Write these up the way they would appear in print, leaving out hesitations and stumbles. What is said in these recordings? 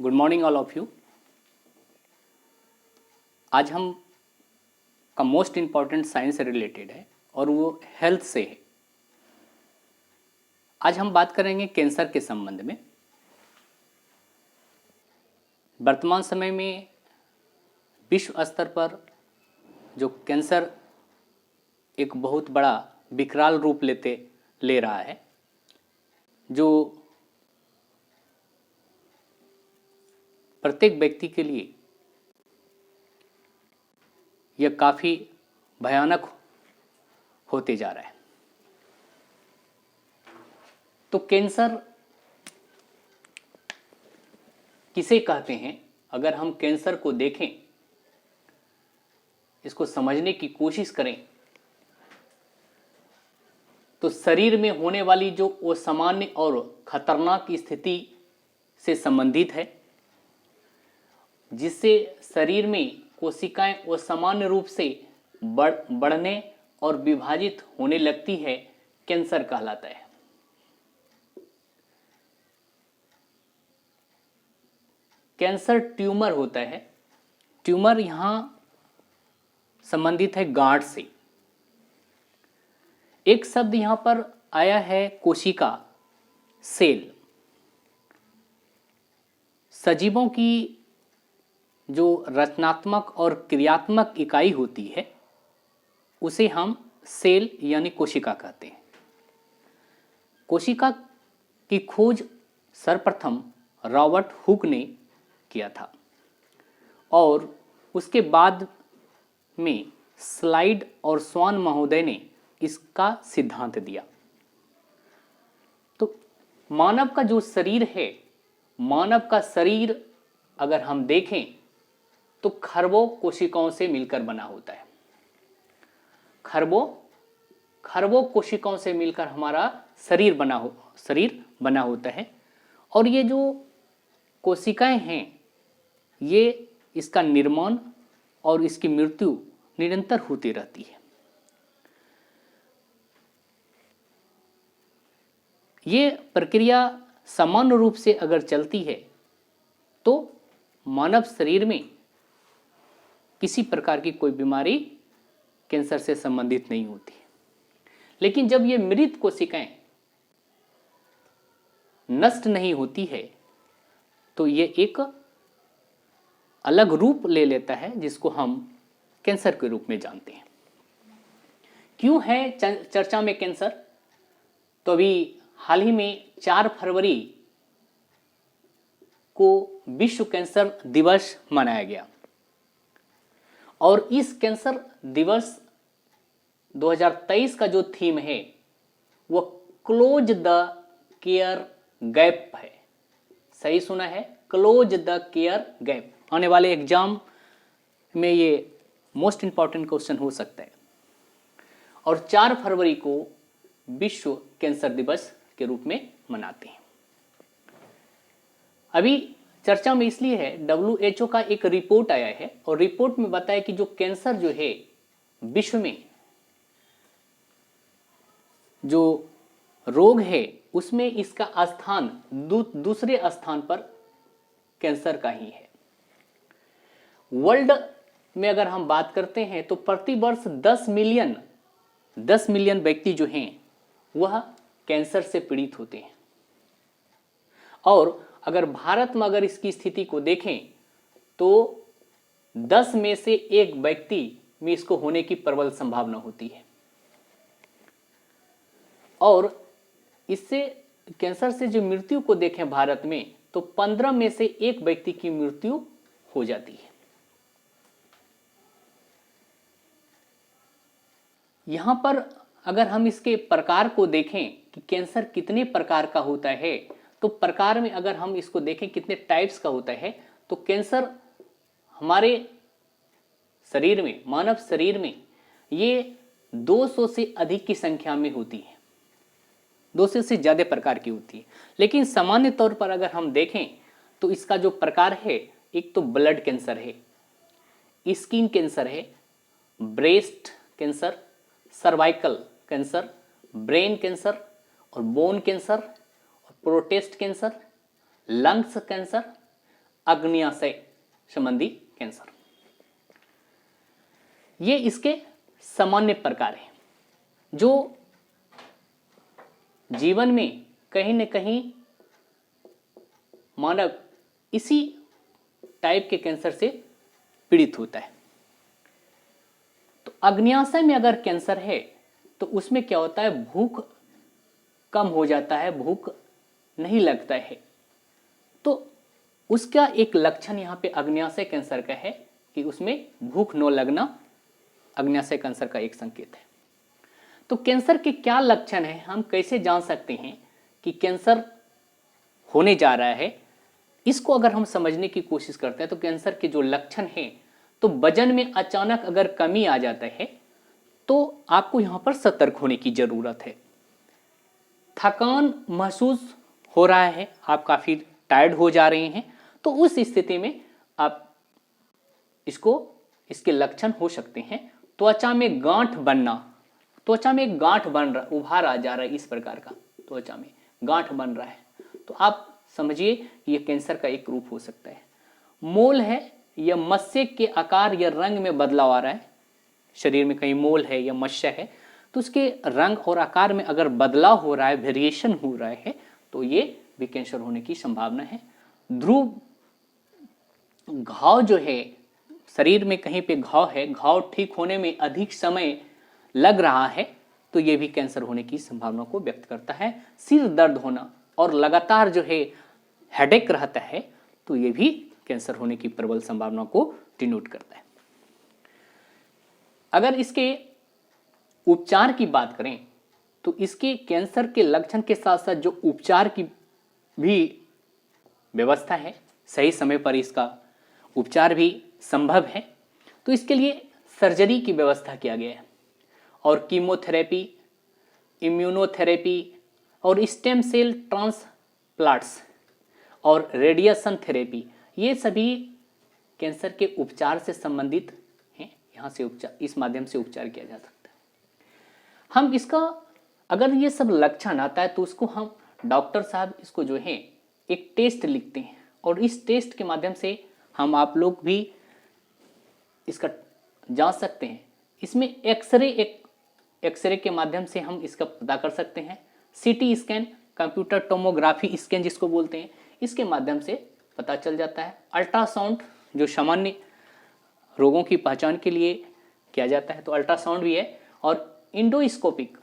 Good morning all of you. आज हम का मोस्ट इम्पॉर्टेंट साइंस से रिलेटेड है और वो हेल्थ से है। आज हम बात करेंगे कैंसर के संबंध में। वर्तमान समय में विश्व स्तर पर जो कैंसर एक बहुत बड़ा विकराल रूप ले रहा है, जो प्रत्येक व्यक्ति के लिए यह काफ़ी भयानक होते जा रहा है। तो कैंसर किसे कहते हैं? अगर हम कैंसर को देखें, इसको समझने की कोशिश करें, तो शरीर में होने वाली जो असामान्य और खतरनाक स्थिति से संबंधित है, जिससे शरीर में कोशिकाएं असामान्य रूप से बढ़ने और विभाजित होने लगती है, कैंसर कहलाता है। कैंसर ट्यूमर होता है। ट्यूमर यहां संबंधित है गांठ से। एक शब्द यहां पर आया है कोशिका, सेल। सजीवों की जो रचनात्मक और क्रियात्मक इकाई होती है, उसे हम सेल यानी कोशिका कहते हैं। कोशिका की खोज सर्वप्रथम रॉबर्ट हुक ने किया था और उसके बाद में स्लाइड और स्वान महोदय ने इसका सिद्धांत दिया। तो मानव का जो शरीर है, मानव का शरीर अगर हम देखें तो खरबों कोशिकाओं से मिलकर बना होता है। खरबों कोशिकाओं से मिलकर हमारा शरीर बना होता है। और ये जो कोशिकाएं हैं, ये इसका निर्माण और इसकी मृत्यु निरंतर होती रहती है। ये प्रक्रिया सामान्य रूप से अगर चलती है तो मानव शरीर में किसी प्रकार की कोई बीमारी कैंसर से संबंधित नहीं होती। लेकिन जब ये मृत कोशिकाएं नष्ट नहीं होती है तो ये एक अलग रूप ले लेता है, जिसको हम कैंसर के रूप में जानते हैं। क्यों है चर्चा में कैंसर? तो अभी हाल ही में 4 फरवरी को विश्व कैंसर दिवस मनाया गया और इस कैंसर दिवस 2023 का जो थीम है वो क्लोज द केयर गैप है। सही सुना है, क्लोज द केयर गैप। आने वाले एग्जाम में ये मोस्ट इंपॉर्टेंट क्वेश्चन हो सकता है। और 4 फरवरी को विश्व कैंसर दिवस के रूप में मनाते हैं। अभी चर्चा में इसलिए है, WHO का एक रिपोर्ट आया है और रिपोर्ट में बताया कि जो कैंसर जो है विश्व में जो रोग है, उसमें इसका स्थान दूसरे स्थान पर कैंसर का ही है। वर्ल्ड में अगर हम बात करते हैं तो प्रति वर्ष 10 मिलियन व्यक्ति जो हैं वह कैंसर से पीड़ित होते हैं। और अगर भारत में अगर इसकी स्थिति को देखें तो 10 में से 1 व्यक्ति में इसको होने की प्रबल संभावना होती है। और इससे कैंसर से जो मृत्यु को देखें भारत में तो 15 में से 1 व्यक्ति की मृत्यु हो जाती है। यहां पर अगर हम इसके प्रकार को देखें कि कैंसर कितने प्रकार का होता है, तो प्रकार में अगर हम इसको देखें कितने टाइप्स का होता है, तो कैंसर हमारे शरीर में, मानव शरीर में ये 200 से अधिक की संख्या में होती है, 200 से ज्यादा प्रकार की होती है। लेकिन सामान्य तौर पर अगर हम देखें तो इसका जो प्रकार है, एक तो ब्लड कैंसर है, स्किन कैंसर है, breast cancer, cervical cancer, brain cancer और बोन कैंसर और प्रोस्टेट कैंसर, लंग्स कैंसर, अग्न्याशय संबंधी कैंसर। ये इसके सामान्य प्रकार हैं जो जीवन में कहीं न कहीं मानव इसी टाइप के कैंसर से पीड़ित होता है। तो अग्न्याशय में अगर कैंसर है तो उसमें क्या होता है, भूख कम हो जाता है, भूख नहीं लगता है। तो उसका एक लक्षण यहाँ पे अग्न्याशय कैंसर का है कि उसमें भूख न लगना अग्न्याशय कैंसर का एक संकेत है। तो कैंसर के क्या लक्षण है, हम कैसे जान सकते हैं कि कैंसर होने जा रहा है? इसको अगर हम समझने की कोशिश करते हैं तो कैंसर के जो लक्षण हैं, तो वजन में अचानक अगर कमी आ जाता है तो आपको यहां पर सतर्क होने की जरूरत है। थकान महसूस हो रहा है, आप काफी टायर्ड हो जा रहे हैं, तो उस स्थिति में आप इसके लक्षण हो सकते हैं। त्वचा में गांठ बनना, त्वचा में एक गांठ बन रहा, उभार आ जा रहा है, इस प्रकार का त्वचा में गांठ बन रहा है, तो आप समझिए ये कैंसर का एक रूप हो सकता है। मोल है या मस्से के आकार या रंग में बदलाव आ रहा है, शरीर में कहीं मोल है या मस्या है तो उसके रंग और आकार में अगर बदलाव हो रहा है, वेरिएशन हो रहा है, तो ये भी कैंसर होने की संभावना है। ध्रुव घाव जो है, शरीर में कहीं पे घाव है, घाव ठीक होने में अधिक समय लग रहा है, तो ये भी कैंसर होने की संभावना को व्यक्त करता है। सिर दर्द होना और लगातार जो है हेडेक रहता है, तो ये भी कैंसर होने की प्रबल संभावना को डिनोट करता है। अगर इसके उपचार की बात करें तो इसके कैंसर के लक्षण के साथ साथ जो उपचार की भी व्यवस्था है, सही समय पर इसका उपचार भी संभव है। तो इसके लिए सर्जरी की व्यवस्था किया गया है और कीमोथेरेपी, इम्यूनोथेरेपी और स्टेम सेल ट्रांसप्लांट्स और रेडिएशन थेरेपी, ये सभी कैंसर के उपचार से संबंधित हैं। यहाँ से उपचार, इस माध्यम से उपचार किया जा सकता है। हम इसका अगर ये सब लक्षण आता है तो उसको हम डॉक्टर साहब इसको जो है एक टेस्ट लिखते हैं और इस टेस्ट के माध्यम से हम आप लोग भी इसका जान सकते हैं। इसमें एक्सरे के माध्यम से हम इसका पता कर सकते हैं। CT scan, computer tomography scan जिसको बोलते हैं, इसके माध्यम से पता चल जाता है। अल्ट्रासाउंड जो सामान्य रोगों की पहचान के लिए किया जाता है, तो अल्ट्रासाउंड भी है। और इंडोस्कोपिक,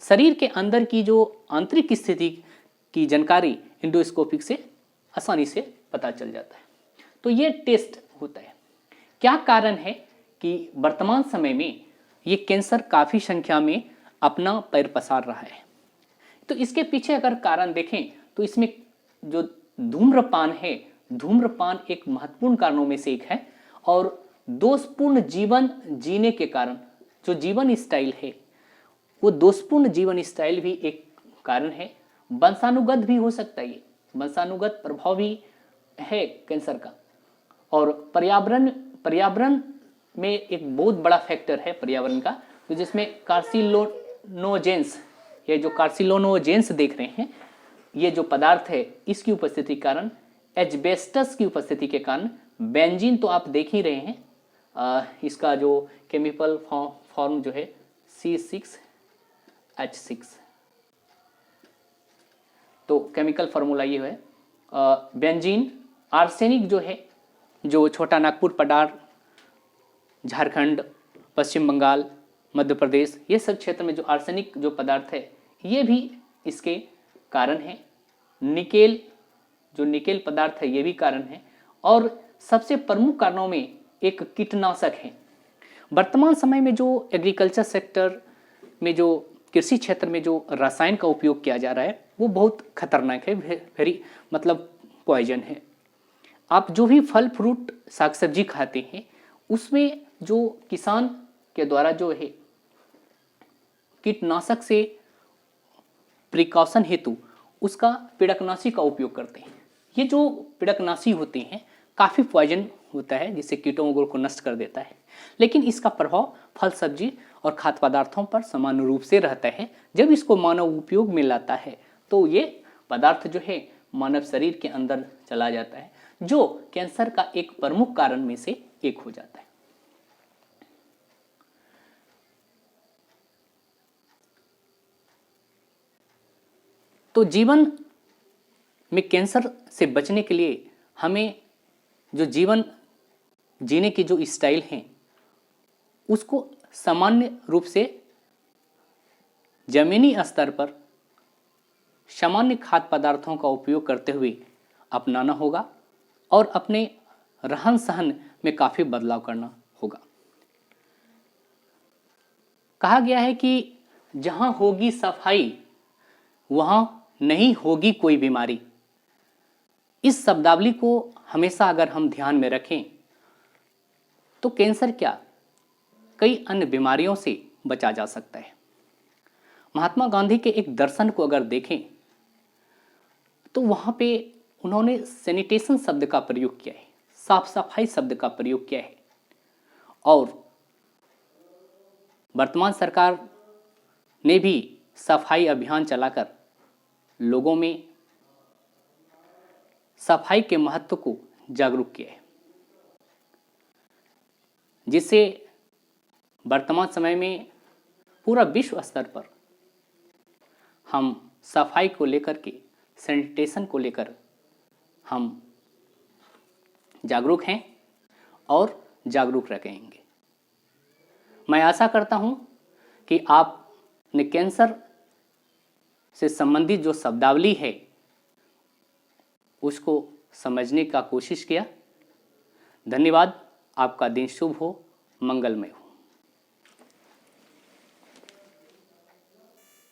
शरीर के अंदर की जो आंतरिक स्थिति की जानकारी इंडोस्कोपिक से आसानी से पता चल जाता है। तो ये टेस्ट होता है। क्या कारण है कि वर्तमान समय में ये कैंसर काफ़ी संख्या में अपना पैर पसार रहा है? तो इसके पीछे अगर कारण देखें तो इसमें जो धूम्रपान है, धूम्रपान एक महत्वपूर्ण कारणों में से एक है। और दोषपूर्ण जीवन जीने के कारण जो जीवन स्टाइल है, वो दोषपूर्ण जीवन स्टाइल भी एक कारण है। वंशानुगत भी हो सकता है, ये वंशानुगत प्रभाव भी है कैंसर का। और पर्यावरण में एक बहुत बड़ा फैक्टर है पर्यावरण का, तो जिसमें कार्सिनोजेंस, ये जो कार्सिनोजेंस देख रहे हैं, ये जो पदार्थ है इसकी उपस्थिति के कारण, एस्बेस्टस की उपस्थिति के कारण, बेंजीन तो आप देख ही रहे हैं, इसका जो केमिकल फॉर्म जो है C6H6, तो केमिकल फार्मूला ये है बेंजीन। आर्सेनिक जो है, जो छोटा नागपुर पठार, झारखंड, पश्चिम बंगाल, मध्य प्रदेश, ये सब क्षेत्र में जो आर्सेनिक जो पदार्थ है ये भी इसके कारण है। निकेल, जो निकेल पदार्थ है ये भी कारण है। और सबसे प्रमुख कारणों में एक कीटनाशक है। वर्तमान समय में जो एग्रीकल्चर सेक्टर में, जो कृषि क्षेत्र में जो रसायन का उपयोग किया जा रहा है वो बहुत खतरनाक है, वेरी मतलब पॉइजन है। आप जो भी फल फ्रूट साग सब्जी खाते हैं उसमें जो किसान के द्वारा जो है कीटनाशक से प्रिकॉशन हेतु उसका पिड़कनाशी का उपयोग करते हैं। ये जो पिड़कनाशी होते हैं काफ़ी पॉइजन होता है, जिससे कीटों को नष्ट कर देता है, लेकिन इसका प्रभाव फल सब्जी और खाद्य पदार्थों पर समान रूप से रहता है। जब इसको मानव उपयोग में लाता है तो ये पदार्थ जो है मानव शरीर के अंदर चला जाता है। जो कैंसर का एक प्रमुख कारण में से एक हो जाता है। तो जीवन में कैंसर से बचने के लिए हमें जो जीवन जीने की जो स्टाइल है उसको सामान्य रूप से जमीनी स्तर पर सामान्य खाद्य पदार्थों का उपयोग करते हुए अपनाना होगा और अपने रहन सहन में काफ़ी बदलाव करना होगा। कहा गया है कि जहां होगी सफाई वहां नहीं होगी कोई बीमारी। इस शब्दावली को हमेशा अगर हम ध्यान में रखें तो कैंसर क्या कई अन्य बीमारियों से बचा जा सकता है। महात्मा गांधी के एक दर्शन को अगर देखें तो वहां पे उन्होंने सैनिटेशन शब्द का प्रयोग किया है, साफ सफाई शब्द का प्रयोग किया है। और वर्तमान सरकार ने भी सफाई अभियान चलाकर लोगों में सफाई के महत्व को जागरूक किया है, जिससे वर्तमान समय में पूरा विश्व स्तर पर हम सफाई को लेकर के, सैनिटेशन को लेकर हम जागरूक हैं और जागरूक रहेंगे। मैं आशा करता हूं कि आपने कैंसर से संबंधित जो शब्दावली है उसको समझने का कोशिश किया। धन्यवाद। आपका दिन शुभ हो, मंगलमय हो।